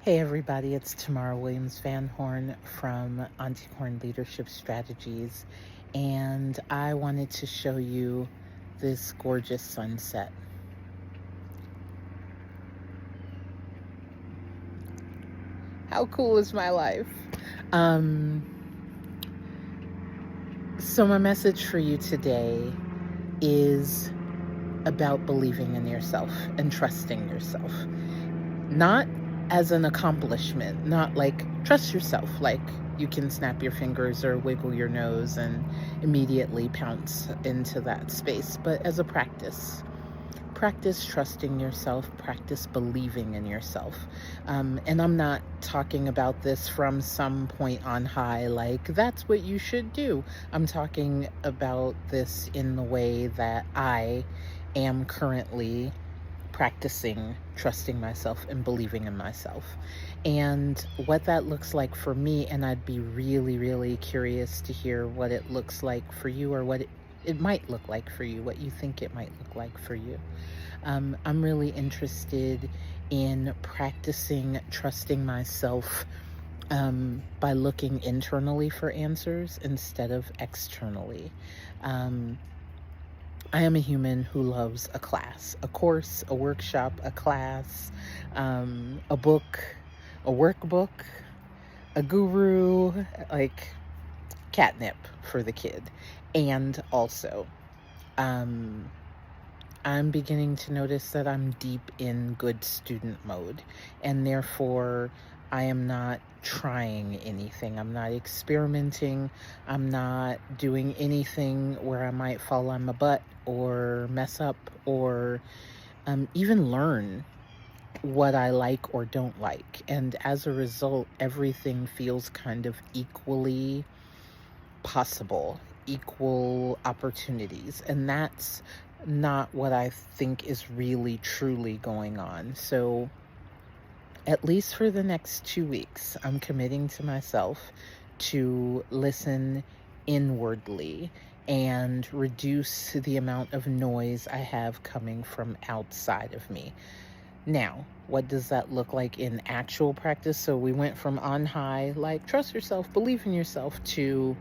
Hey everybody, it's Tamara Williams Van Horn from Auntie Horn Leadership Strategies, and I wanted to show you this gorgeous sunset. How cool is my life? So my message for you today is about believing in yourself and trusting yourself. Not as an accomplishment, not like trust yourself, like you can snap your fingers or wiggle your nose and immediately pounce into that space, but as a practice. Practice trusting yourself, practice believing in yourself. And I'm not talking about this from some point on high, like that's what you should do. I'm talking about this in the way that I am currently practicing trusting myself and believing in myself. And what that looks like for me, and I'd be really, really curious to hear what it looks like for you, or what it might look like for you, what you think it might look like for you. I'm really interested in practicing trusting myself by looking internally for answers instead of externally. I am a human who loves a class, a course, a workshop, a class, a book, a workbook, a guru, like catnip for the kid. And also, um, I'm beginning to notice that I'm deep in good student mode, and therefore I am not trying anything. I'm not experimenting. I'm not doing anything where I might fall on my butt or mess up or even learn what I like or don't like. And as a result, everything feels kind of equally possible, equal opportunities. And that's not what I think is really truly going on. So, at least for the next 2 weeks, I'm committing to myself to listen inwardly and reduce the amount of noise I have coming from outside of me. Now, what does that look like in actual practice? So we went from on high, like trust yourself, believe in yourself, to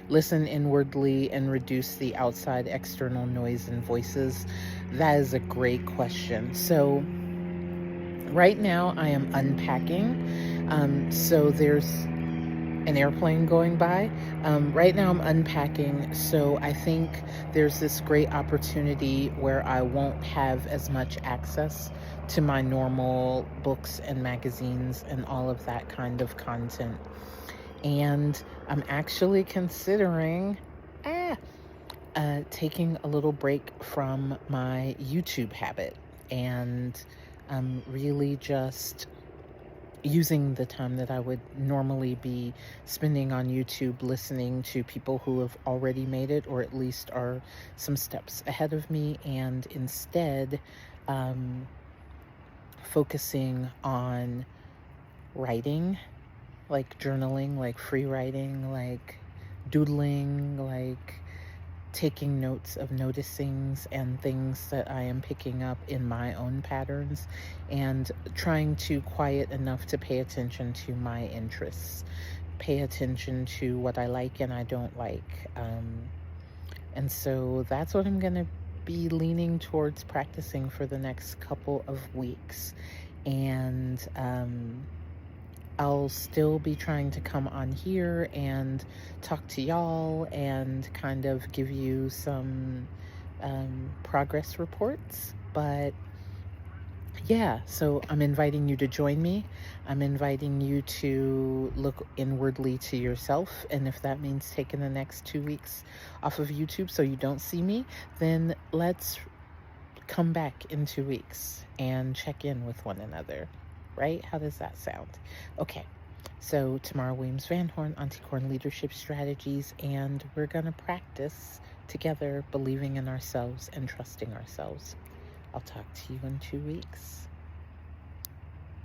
listen inwardly and reduce the outside external noise and voices. That is a great question. So right now I am unpacking. So there's an airplane going by. Right now I'm unpacking, so I think there's this great opportunity where I won't have as much access to my normal books and magazines and all of that kind of content. And I'm actually considering taking a little break from my YouTube habit and really just using the time that I would normally be spending on YouTube listening to people who have already made it, or at least are some steps ahead of me, and instead focusing on writing, like journaling, like free writing, like doodling, like taking notes of noticings and things that I am picking up in my own patterns, and trying to quiet enough to pay attention to my interests, pay attention to what I like and I don't like. And so that's what I'm going to be leaning towards practicing for the next couple of weeks. And I'll still be trying to come on here and talk to y'all and kind of give you some progress reports. But yeah, so I'm inviting you to join me. I'm inviting you to look inwardly to yourself. And if that means taking the next 2 weeks off of YouTube so you don't see me, then let's come back in 2 weeks and check in with one another. Right? How does that sound? Okay. So Tamara Williams Van Horn, Auntie Horn Leadership Strategies, and we're going to practice together believing in ourselves and trusting ourselves. I'll talk to you in 2 weeks.